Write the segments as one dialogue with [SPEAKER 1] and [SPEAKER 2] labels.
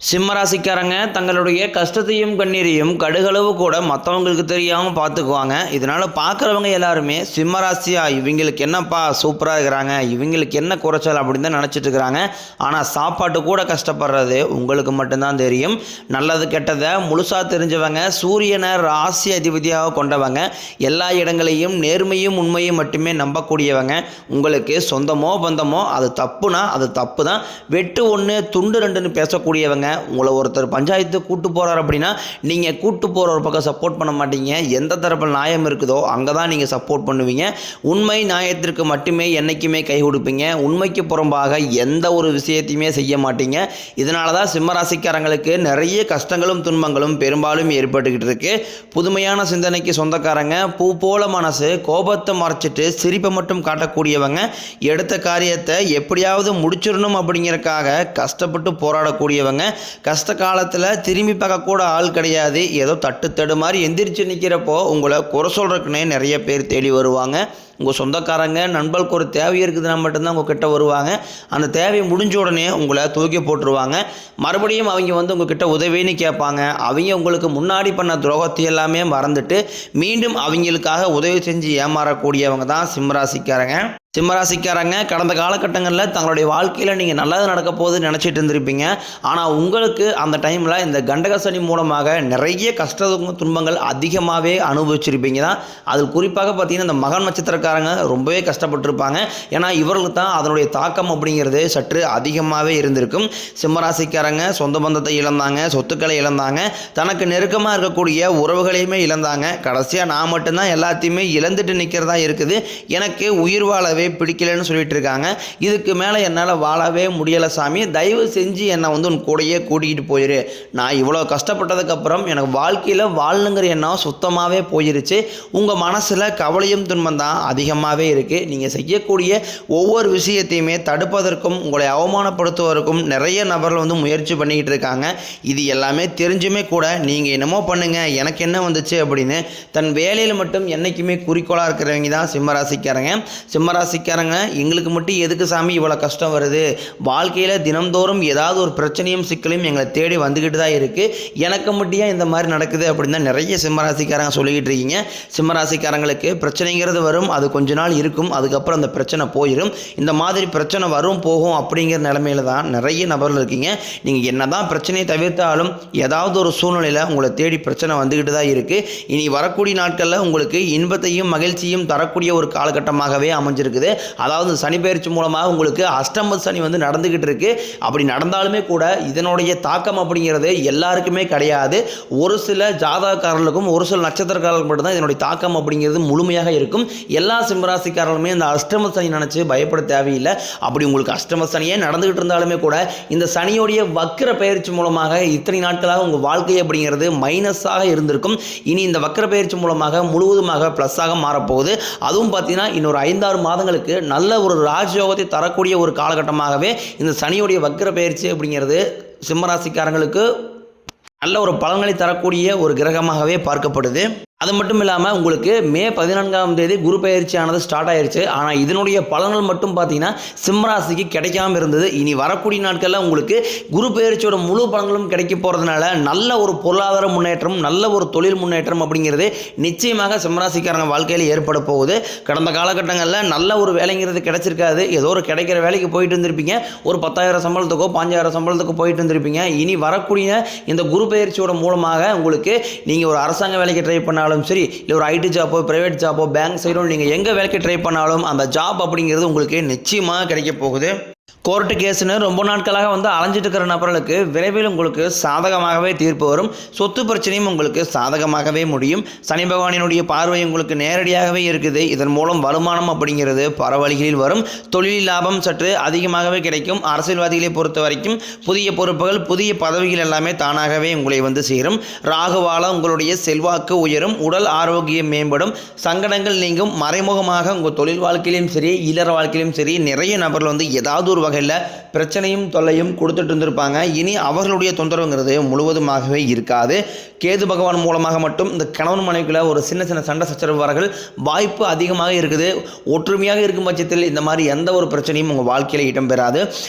[SPEAKER 1] சிம்மராசிக்காரங்க தங்களுடைய கஷ்டத்தையும் கண்ணீரையும் கடுகளவு கூட மற்றவங்களுக்கு தெரியாமல் பார்த்துக்குவாங்க. இதனால் பார்க்குறவங்க எல்லாருமே சிம்மராசியா இவங்களுக்கு என்னப்பா சூப்பராக இருக்கிறாங்க, இவங்களுக்கு என்ன குறைச்சல் அப்படின்னு தான் நினச்சிட்டு இருக்கிறாங்க. ஆனால் சாப்பாட்டு கூட கஷ்டப்படுறது உங்களுக்கு மட்டும்தான் தெரியும். நல்லது கெட்டதை முழுசாக தெரிஞ்சவங்க, சூரியனை ராசி அதிபதியாக கொண்டவங்க, எல்லா இடங்களையும் நேர்மையும் உண்மையும் மட்டுமே நம்பக்கூடியவங்க. உங்களுக்கு சொந்தமோ பந்தமோ அது தப்புனா அது தப்பு தான், வெட்டு ஒன்று துண்டு ரெண்டுன்னு பேசக்கூடியவங்க. உங்களை ஒருத்தர் பஞ்சாயத்து கூட்டு போகிறார் அப்படின்னா நீங்கள் கூட்டு போகிற ஒரு பக்கம் சப்போர்ட் பண்ண மாட்டீங்க. எந்த தரப்பில் நியாயம் இருக்குதோ அங்கே தான் நீங்கள் சப்போர்ட் பண்ணுவீங்க. உண்மை நியாயத்திற்கு மட்டுமே என்றைக்குமே கை கொடுப்பீங்க. உண்மைக்கு புறம்பாக எந்த ஒரு விஷயத்தையுமே செய்ய மாட்டீங்க. இதனால தான் சிம்மராசிக்காரங்களுக்கு நிறைய கஷ்டங்களும் துன்பங்களும் பெரும்பாலும் ஏற்பட்டுக்கிட்டு இருக்கு. புதுமையான சிந்தனைக்கு சொந்தக்காரங்க, பூ போல மனசு, கோபத்தை மறைச்சிட்டு சிரிப்பை மட்டும் காட்டக்கூடியவங்க, எடுத்த காரியத்தை எப்படியாவது முடிச்சிடணும் அப்படிங்கிறதுக்காக கஷ்டப்பட்டு போராடக்கூடியவங்க. கஷ்ட காலத்தில் திரும்பி பார்க்க கூட ஆள் கிடையாது. ஏதோ தட்டு மாதிரி எந்திரிச்சு நிற்கிறப்போ உங்களை குறை சொல்கிறதுக்குன்னே நிறைய பேர் தேடி வருவாங்க. உங்கள் சொந்தக்காரங்க நண்பர்களுக்கு ஒரு தேவை இருக்குதுன்னா மட்டும்தான் உங்ககிட்ட வருவாங்க. அந்த தேவையை முடிஞ்ச உடனே உங்களை தூக்கி போட்டுருவாங்க. மறுபடியும் அவங்க உங்ககிட்ட உதவின்னு கேட்பாங்க. அவங்க உங்களுக்கு முன்னாடி பண்ண துரோகத்தை எல்லாமே மறந்துட்டு மீண்டும் அவங்களுக்காக உதவி செஞ்சு ஏமாறக்கூடியவங்க தான் சிம்மராசிக்காரங்க. சிம்மராசிக்காரங்க கடந்த காலகட்டங்களில் தங்களுடைய வாழ்க்கையில் நீங்கள் நல்லது நடக்க போகுதுன்னு நினச்சிட்டு இருந்திருப்பீங்க. ஆனால் உங்களுக்கு அந்த டைமில் இந்த கண்டகசனி மூலமாக நிறைய கஷ்ட துன்பங்கள் அதிகமாகவே அனுபவிச்சிருப்பீங்க தான். அதில் குறிப்பாக பார்த்தீங்கன்னா இந்த மகன் நட்சத்திரக்காரங்க ரொம்பவே கஷ்டப்பட்டிருப்பாங்க. ஏன்னா இவர்களுக்கு தான் அதனுடைய தாக்கம் அப்படிங்கிறது சற்று அதிகமாகவே இருந்திருக்கும். சிம்மராசிக்காரங்க சொந்த பந்தத்தை இழந்தாங்க, சொத்துக்களை இழந்தாங்க, தனக்கு நெருக்கமாக இருக்கக்கூடிய உறவுகளையுமே இழந்தாங்க. கடைசியாக நான் மட்டும்தான் எல்லாத்தையுமே இழந்துட்டு நிற்கிறதா இருக்குது, எனக்கு உயிர் வாழவே பிடிக்கலன்னு சொல்லிட்டு இருக்காங்க. இதுக்கு மேலே என்னால் வாழவே முடியலை சாமி, தயவு செஞ்சு என்னை உன் கூடையே கூட்டிகிட்டு போயிரு. நான் இவ்வளோ கஷ்டப்பட்டதுக்கப்புறம் எனக்கு வாழ்க்கையில் வாழணுங்கிற எண்ணம் சுத்தமாகவே போயிருச்சு. உங்கள் மனசில் கவலையும் துன்பம் தான் அதிகமாகவே இருக்குது. நீங்கள் செய்யக்கூடிய ஒவ்வொரு விஷயத்தையுமே தடுப்பதற்கும் உங்களை அவமானப்படுத்துவதற்கும் நிறைய நபர்கள் முயற்சி பண்ணிக்கிட்டு இருக்காங்க. இது எல்லாமே தெரிஞ்சுமே கூட நீங்கள் என்னமோ பண்ணுங்க எனக்கு என்ன வந்துச்சு அப்படின்னு தன் வேலையில் மட்டும் என்றைக்குமே குறிக்கோளாக இருக்கிறவங்க தான் சிம்மராசிக்காரங்க. சிம்மராசிக்காரங்க எங்களுக்கு மட்டும் எதுக்கு சாமி இவ்வளோ கஷ்டம் வருது, வாழ்க்கையில் தினந்தோறும் ஏதாவது ஒரு பிரச்சனையும் சிக்கலையும் எங்களை தேடி வந்துக்கிட்டு தான் இருக்குது, எனக்கு மட்டும் இந்த மாதிரி நடக்குது அப்படின்னு தான் நிறைய சிம்மராசிக்காரங்க சொல்லிக்கிட்டு இருக்கீங்க. சிம்மராசிக்காரங்களுக்கு பிரச்சனைங்கிறது வரும், அது கொஞ்ச நாள் இருக்கும், அதுக்கப்புறம் அந்த பிரச்சனை போயிடும். இந்த மாதிரி பிரச்சனை வரும் போகும் அப்படிங்கிற நிலைமையில தான் நிறைய நபர்கள் இருக்கீங்க. நீங்கள் என்ன தான் பிரச்சனையை தவிர்த்தாலும் ஏதாவது ஒரு சூழ்நிலையில் உங்களை தேடி பிரச்சனை வந்துக்கிட்டு தான் இருக்குது. இனி வரக்கூடிய நாட்களில் உங்களுக்கு இன்பத்தையும் மகிழ்ச்சியும் தரக்கூடிய ஒரு காலகட்டமாகவே அமைஞ்சிருக்குது. அதாவது சனி பயிற்சி மூலமாக உங்களுக்கு அஷ்டம சனி நடந்துகிட்டு இருக்கு. அப்படி நடந்தாலுமே கூட இதனுடைய தாக்கம் அப்படிங்கிறது எல்லாருக்குமே கிடையாது. ஒரு சில ஜாதகக்காரர்களுக்கும் ஒரு சில நட்சத்திரக்காரர்களுக்கு மட்டும்தான் இதனுடைய தாக்கம் அப்படிங்கிறது முழுமையாக இருக்கும். எல்லா சிம்மராசிக்காரர்களுமே இந்த அஷ்டம சனி நினச்சி பயப்பட தேவையில்லை. அப்படி உங்களுக்கு அஷ்டம சனியே நடந்துகிட்டு இருந்தாலுமே கூட இந்த சனியோடைய வக்கர பயிற்சி மூலமாக இத்தனை நாட்களாக உங்கள் வாழ்க்கை அப்படிங்கிறது மைனஸாக இருந்திருக்கும். இனி இந்த வக்கர பயிற்சி மூலமாக முழுவதுமாக ப்ளஸ்ஸாக மாறப்போகுது. அதுவும் பார்த்தீங்கன்னா இன்னொரு 5-6 மாதங்களுக்கு நல்ல ஒரு ராஜயோகத்தை தரக்கூடிய ஒரு காலகட்டமாகவே இந்த சனியுடைய வக்கர பயிற்சி அப்படிங்கிறது சிம்மராசிக்காரங்களுக்கு நல்ல ஒரு பலன்களை தரக்கூடிய ஒரு கிரகமாகவே பார்க்கப்படுது. அது மட்டும் இல்லாமல் உங்களுக்கு மே 14ஆம் தேதி குரு பயிற்சியானது ஸ்டார்ட் ஆயிடுச்சு. ஆனால் இதனுடைய பலன்கள் மட்டும் பார்த்தீங்கன்னா சிம்மராசிக்கு கிடைக்காமல் இருந்தது. இனி வரக்கூடிய நாட்களில் உங்களுக்கு குரு பயிற்சியோட முழு பலன்களும் கிடைக்க போகிறதுனால நல்ல ஒரு பொருளாதார முன்னேற்றம், நல்ல ஒரு தொழில் முன்னேற்றம் அப்படிங்கிறது நிச்சயமாக சிம்மராசிக்காரங்க வாழ்க்கையில் ஏற்பட போகுது. கடந்த காலகட்டங்களில் நல்ல ஒரு வேலைங்கிறது கிடைச்சிருக்காது. ஏதோ ஒரு கிடைக்கிற வேலைக்கு போயிட்டு இருந்திருப்பீங்க, ஒரு 10,000 சம்பளத்துக்கோ 5,000 சம்பளத்துக்கோ போயிட்டு இருந்திருப்பீங்க. இனி வரக்கூடிய இந்த குரு பயிற்சியோட மூலமாக உங்களுக்கு நீங்கள் ஒரு அரசாங்க வேலைக்கு ட்ரை பண்ணாலும் சரி, இல்லை ஒரு ஐடி ஜாப்போ பிரைவேட் ஜாப்போ பேங்க் சைடோ நீங்கள் எங்கே வேலைக்கு ட்ரை பண்ணாலும் அந்த ஜாப் அப்படிங்கிறது உங்களுக்கு நிச்சயமாக கிடைக்க போகுது. கோர்ட்டு கேஸுன்னு ரொம்ப நாட்களாக அலைஞ்சிட்டு இருக்கிற நபர்களுக்கு விரைவில் உங்களுக்கு சாதகமாகவே தீர்ப்பு வரும். சொத்து பிரச்சனையும் உங்களுக்கு சாதகமாகவே முடியும். சனி பகவானினுடைய பார்வை உங்களுக்கு நேரடியாகவே இருக்குது. இதன் மூலம் வருமானம் அப்படிங்கிறது பல வழிகளில் வரும். தொழில் லாபம் சற்று அதிகமாகவே கிடைக்கும். அரசியல்வாதிகளை பொறுத்த வரைக்கும் புதிய பொறுப்புகள், புதிய பதவிகள் எல்லாமே தானாகவே உங்களை சேரும். ராகுவால உங்களுடைய செல்வாக்கு உயரும், உடல் ஆரோக்கியம் மேம்படும், சங்கடங்கள் நீங்கும். மறைமுகமாக உங்கள் தொழில் வாழ்க்கையிலும் சரி, இல்லற வாழ்க்கையிலும் சரி நிறைய நபர்கள் ஏதாவது ஒரு பிரச்சனையும் தொல்லையும் கொடுத்துட்டு இருந்திருப்பாங்க. இனி அவர்களுடைய தொந்தரவுங்கிறது முழுவதுமாகவே இருக்காது. கேது பகவான் மூலமாக மட்டும் இந்த கணவன் மனைவிக்குள்ள ஒரு சின்ன சின்ன சண்டை சச்சரவுகள் வாய்ப்பு அதிகமாக இருக்குது. ஒற்றுமையாக இருக்கும் பட்சத்தில் இந்த மாதிரி எந்த ஒரு பிரச்சனையும் உங்கள் வாழ்க்கையில் இடம்பெறாது.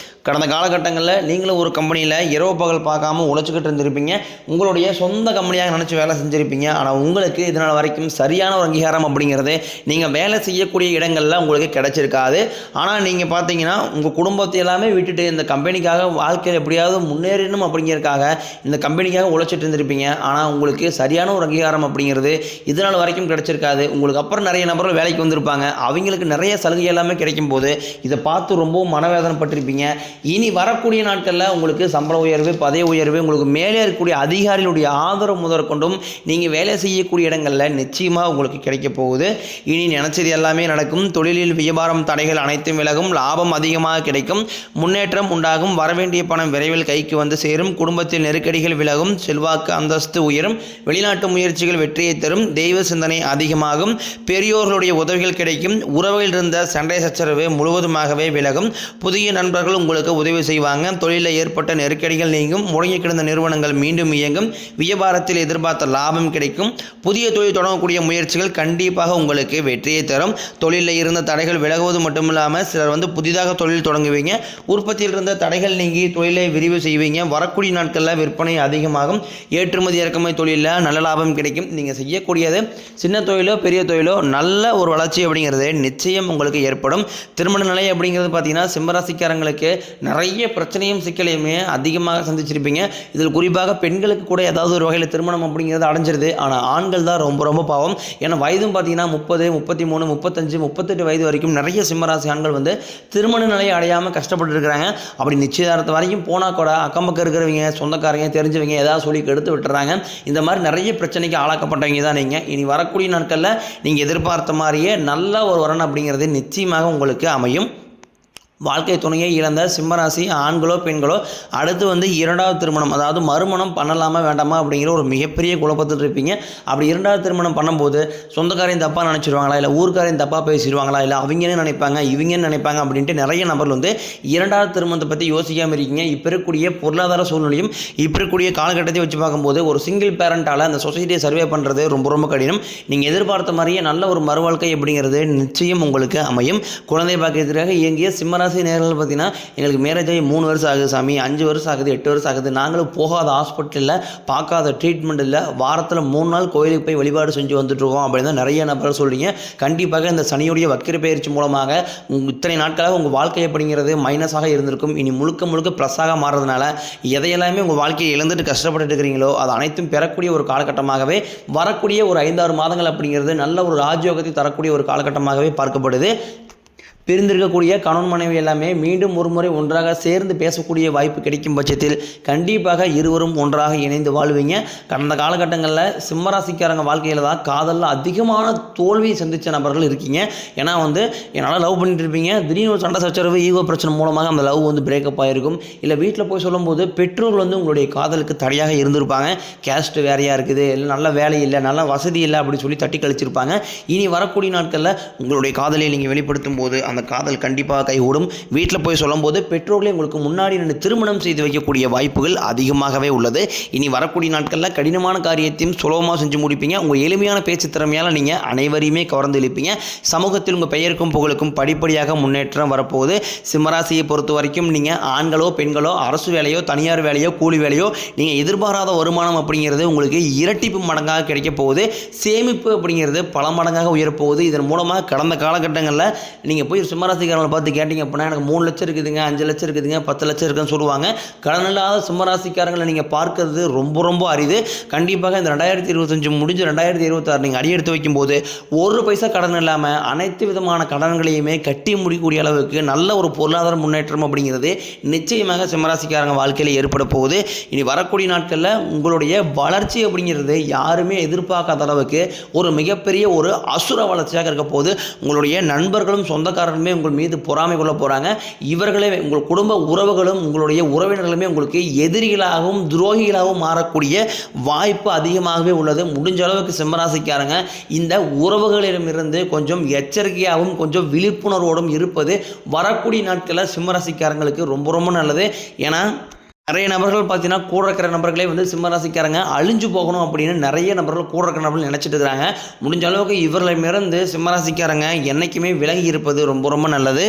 [SPEAKER 1] கடந்த காலகட்டங்களில் நீங்களும் ஒரு கம்பெனியில் இரவு பகல் பார்க்காம உழைச்சிக்கிட்டு இருந்திருப்பீங்க. உங்களுடைய சொந்த கம்பெனியாக நினச்சி வேலை செஞ்சுருப்பீங்க. ஆனால் உங்களுக்கு இதனால் வரைக்கும் சரியான ஒரு அங்கீகாரம் அப்படிங்கிறது நீங்கள் வேலை செய்யக்கூடிய இடங்களில் உங்களுக்கு கிடைச்சிருக்காது. ஆனால் நீங்கள் பார்த்தீங்கன்னா உங்கள் குடும்பத்தை எல்லாமே விட்டுட்டு இந்த கம்பெனிக்காக வாழ்க்கையில் எப்படியாவது முன்னேறணும் அப்படிங்கிறதுக்காக இந்த கம்பெனிக்காக உழைச்சிட்டு இருந்திருப்பீங்க. ஆனால் உங்களுக்கு சரியான ஒரு அங்கீகாரம் அப்படிங்கிறது இதனால் வரைக்கும் கிடைச்சிருக்காது. உங்களுக்கு அப்புறம் நிறைய நபர்கள் வேலைக்கு வந்திருப்பாங்க. அவங்களுக்கு நிறைய சலுகை எல்லாமே கிடைக்கும் போது இதை பார்த்து ரொம்பவும் மனவேதனைப்பட்டிருப்பீங்க. இனி வரக்கூடிய நாட்களில் உங்களுக்கு சம்பள உயர்வு, பதவி உயர்வு, உங்களுக்கு மேலே இருக்கக்கூடிய அதிகாரிகளுடைய ஆதரவு முதற்கொண்டும் நீங்கள் வேலை செய்யக்கூடிய இடங்களில் நிச்சயமாக உங்களுக்கு கிடைக்க போகுது. இனி நினைச்சது எல்லாமே நடக்கும். தொழிலில் வியாபாரம் தடைகள் அனைத்தும் விலகும். லாபம் அதிகமாக கிடைக்கும். முன்னேற்றம் உண்டாகும். வரவேண்டிய பணம் விரைவில் கைக்கு வந்து சேரும். குடும்பத்தில் நெருக்கடிகள் விலகும். செல்வாக்கு அந்தஸ்து உயரும். வெளிநாட்டு முயற்சிகள் வெற்றியை தரும். தெய்வ சிந்தனை அதிகமாகும். பெரியோர்களுடைய உதவிகள் கிடைக்கும். உறவில் இருந்த சண்டை சச்சரவு முழுவதுமாகவே விலகும். புதிய நண்பர்கள் உங்களுக்கு உதவி செய்வாங்க. தொழிலில் ஏற்பட்ட நெருக்கடிகள் நீங்கும். முடங்கி கிடந்த நிறுவனங்கள் மீண்டும் இயங்கும். வியாபாரத்தில் எதிர்பார்த்த லாபம் கிடைக்கும். புதிய தொழில் தொடங்கக்கூடிய முயற்சிகள் கண்டிப்பாக உங்களுக்கு வெற்றியை தரும். தொழிலில் இருந்த தடைகள் விலகுவது மட்டுமில்லாமல் சிலர் புதிதாக தொழில் தொடங்குவீங்க. உற்பத்தியில் இருந்த தடைகள் நீங்கி தொழிலை விரிவு செய்வீங்க. வரக்கூடிய நாட்களில் விற்பனை அதிகமாகும். ஏற்றுமதி இறக்குமதி தொழிலில் நல்ல லாபம் கிடைக்கும். நீங்கள் செய்யக்கூடியது சின்ன தொழிலோ பெரிய தொழிலோ நல்ல ஒரு வளர்ச்சி அப்படிங்கிறது நிச்சயம் உங்களுக்கு ஏற்படும். திருமண நிலை அப்படிங்கிறது பார்த்தீங்கன்னா சிம்மராசிக்காரங்களுக்கு நிறைய பிரச்சனையும் சிக்கலையுமே அதிகமாக சந்திச்சிருப்பீங்க. இதில் குறிப்பாக பெண்களுக்கு கூட ஏதாவது ஒரு வகையில் திருமணம் அப்படிங்கிறது அடைஞ்சிருது. ஆனால் ஆண்கள் தான் ரொம்ப ரொம்ப பாவம். ஏன்னா வயதும் பார்த்தீங்கன்னா 30, 33, 35, 38 வயது வரைக்கும் நிறைய சிம்மராசி ஆண்கள் திருமண நிலையை அடையாமல் கஷ்டப்பட்டு இருக்கிறாங்க. அப்படி நிச்சயதார்த்தம் வரைக்கும் போனால் கூட அக்கம் பக்கம் இருக்கிறவங்க, சொந்தக்காரங்க, தெரிஞ்சவங்க ஏதாவது சொல்லி கெடுத்து விட்டுறாங்க. இந்த மாதிரி நிறைய பிரச்சனைக்கு ஆளாக்கப்பட்டவங்க தான் நீங்கள். இனி வரக்கூடிய நாட்களில் நீங்கள் எதிர்பார்த்த மாதிரியே நல்ல ஒரு வரன் அப்படிங்கிறது நிச்சயமாக உங்களுக்கு அமையும். வாழ்க்கை துணையை இழந்த சிம்மராசி ஆண்களோ பெண்களோ அடுத்து இரண்டாவது திருமணம், அதாவது மறுமணம் பண்ணலாமா வேண்டாமா அப்படிங்கிற ஒரு மிகப்பெரிய குழப்பத்தில் இருப்பீங்க. அப்படி இரண்டாவது திருமணம் பண்ணும்போது சொந்தக்காரையும் தப்பாக நினச்சிடுவாங்களா, இல்லை ஊருக்காரையும் தப்பாக பேசிடுவாங்களா, இல்லை அவங்கன்னு நினைப்பாங்க இவங்கன்னு நினைப்பாங்க அப்படின்ட்டு நிறைய நபர்கள் இரண்டாவது திருமணத்தை பற்றி யோசிக்காமல் இருக்கீங்க. இப்போ இருக்கக்கூடிய பொருளாதார சூழ்நிலையும் இப்போ இருக்கக்கூடிய காலகட்டத்தை வச்சு பார்க்கும்போது ஒரு சிங்கிள் பேரண்டால் அந்த சொசைட்டியை சர்வே பண்ணுறது ரொம்ப ரொம்ப கடினம். நீங்கள் எதிர்பார்த்த மாதிரியே நல்ல ஒரு மறுவாழ்க்கை அப்படிங்கிறது நிச்சயம் உங்களுக்கு அமையும். குழந்தை பாக்கியத்திற்காக இயங்கிய சிம்மராசி நேரில் பார்த்தீங்கன்னா எங்களுக்கு மேரேஜ் ஆகி 3 வருஷம் ஆகுது சாமி, 5 வருஷம் ஆகுது, 8 வருஷம் ஆகுது, நாங்களும் போகாத ஹாஸ்பிட்டலில் பார்க்காத ட்ரீட்மெண்ட் இல்லை, வாரத்தில் 3 நாள் கோயிலுக்கு போய் வழிபாடு செஞ்சு வந்துட்டுருக்கோம் அப்படின்னு தான் நிறைய நபர்கள் சொல்கிறீங்க. கண்டிப்பாக இந்த சனியுடைய வக்கிர பயிற்சி மூலமாக இத்தனை நாட்களாக உங்கள் வாழ்க்கை அப்படிங்கிறது மைனஸாக இருந்திருக்கும். இனி முழுக்க முழுக்க ப்ளஸ்ஸாக மாறுறதுனால எதையெல்லாமே உங்கள் வாழ்க்கையை இழந்துட்டு கஷ்டப்பட்டு இருக்கிறீங்களோ அது அனைத்தும் பெறக்கூடிய ஒரு காலகட்டமாகவே வரக்கூடிய ஒரு 5-6 மாதங்கள் அப்படிங்கிறது நல்ல ஒரு ராஜயோகத்தை தரக்கூடிய ஒரு காலகட்டமாகவே பார்க்கப்படுது. பிரிந்திருக்கக்கூடிய கணவன் மனைவி எல்லாமே மீண்டும் ஒரு முறை ஒன்றாக சேர்ந்து பேசக்கூடிய வாய்ப்பு கிடைக்கும் பட்சத்தில் கண்டிப்பாக இருவரும் ஒன்றாக இணைந்து வாழ்வீங்க. கடந்த காலகட்டங்களில் சிம்மராசிக்காரங்க வாழ்க்கையில் தான் காதலில் அதிகமான தோல்வியை சந்தித்த நபர்கள் இருக்கீங்க. ஏன்னா என்னால் லவ் பண்ணிட்டு இருப்பீங்க, திடீர்னு ஒரு சண்டை சச்சரவு ஈகோ பிரச்சனை மூலமாக அந்த லவ் பிரேக்கப் ஆகிருக்கும். இல்லை வீட்டில் போய் சொல்லும்போது பெற்றோர்கள் உங்களுடைய காதலுக்கு தடையாக இருந்திருப்பாங்க. கேஸ்ட் வேறையாக இருக்குது, இல்லை நல்ல வேலை இல்லை, நல்ல வசதி இல்லை அப்படின்னு சொல்லி தட்டி கழிச்சிருப்பாங்க. இனி வரக்கூடிய நாட்களில் உங்களுடைய காதலை நீங்கள் வெளிப்படுத்தும் போது அந்த காதல் கண்டிப்பாக கைகூடும். வீட்டில் போய் சொல்லும்போது பெற்றோர்களே உங்களுக்கு முன்னாடி நின்று திருமணம் செய்து வைக்கக்கூடிய வாய்ப்புகள் அதிகமாகவே உள்ளது. இனி வரக்கூடிய நாட்களில் கடினமான காரியத்தையும் சுலபமாக செஞ்சு முடிப்பீங்க. உங்கள் எளிமையான பேச்சு திறமையால் நீங்கள் அனைவரையுமே கவர்ந்து இழுப்பீங்க. சமூகத்தில் உங்கள் பெயருக்கும் புகழுக்கும் படிப்படியாக முன்னேற்றம் வரப்போகுது. சிம்மராசியை பொறுத்த வரைக்கும் நீங்கள் ஆண்களோ பெண்களோ அரசு வேலையோ தனியார் வேலையோ கூலி வேலையோ நீங்கள் எதிர்பாராத வருமானம் அப்படிங்கிறது உங்களுக்கு இரட்டிப்பு மடங்காக கிடைக்க போகுது. சேமிப்பு அப்படிங்கிறது பல மடங்காக உயரப்போகுது. இதன் மூலமாக கடந்த காலகட்டங்களில் நீங்கள் போய் சிம்மராசிக்காரங்களை பார்த்து கேட்டிங்க அப்படின்னா எனக்கு 3 லட்சம் இருக்குதுங்க, 5 லட்சம் இருக்குதுங்க, 10 லட்சம் இருக்குன்னு சொல்லுவாங்க. கடன் இல்லாத சிம்மராசிக்காரங்களை நீங்கள் பார்க்கறது ரொம்ப ரொம்ப அரிது. கண்டிப்பாக இந்த 2025 முடிஞ்சு 2026 நீங்கள் அடியெடுத்து வைக்கும்போது 1 பைசா கடன் இல்லாமல் அனைத்து விதமான கடன்களையுமே கட்டி முடிக்கக்கூடிய அளவுக்கு நல்ல ஒரு பொருளாதார முன்னேற்றம் அப்படிங்கிறது நிச்சயமாக சிம்மராசிக்காரங்க வாழ்க்கையில் ஏற்பட போகுது. இனி வரக்கூடிய நாட்களில் உங்களுடைய வளர்ச்சி அப்படிங்கிறது யாருமே எதிர்பார்க்காத அளவுக்கு ஒரு மிகப்பெரிய ஒரு அசுர வளர்ச்சியாக இருக்க போகுது. உங்களுடைய நண்பர்களும் சொந்தக்காரர்களுமே உங்கள் மீது பொறாமை கொள்ள போகிறாங்க. இவர்களே உங்கள் குடும்ப உறவுகளும் உங்களுடைய உறவினர்களுமே உங்களுக்கு எதிரிகளாகவும் துரோகிகளாகவும் மாறக்கூடிய வாய்ப்பு அதிகமாகவே உள்ளது. முடிஞ்ச அளவுக்கு சிம்மராசிக்காரங்க இந்த உறவுகளிடமிருந்து கொஞ்சம் எச்சரிக்கையாகவும் கொஞ்சம் விழிப்புணர்வோடும் இருப்பது வரக்கூடிய நாட்களில் சிம்மராசிக்காரங்களுக்கு ரொம்ப ரொம்ப நல்லது. ஏன்னா நிறைய நபர்கள் பார்த்தீங்கன்னா கூட இருக்கிற நபர்களே சிம்மராசிக்காரங்க அழிஞ்சு போகணும் அப்படின்னு நிறைய நபர்கள் கூட இருக்கிற நபர்கள் நினச்சிட்டு இருக்கிறாங்க. முடிஞ்ச அளவுக்கு இவர்களை மிறந்து சிம்மராசிக்காரங்க என்றைக்குமே விலகி இருப்பது ரொம்ப ரொம்ப நல்லது.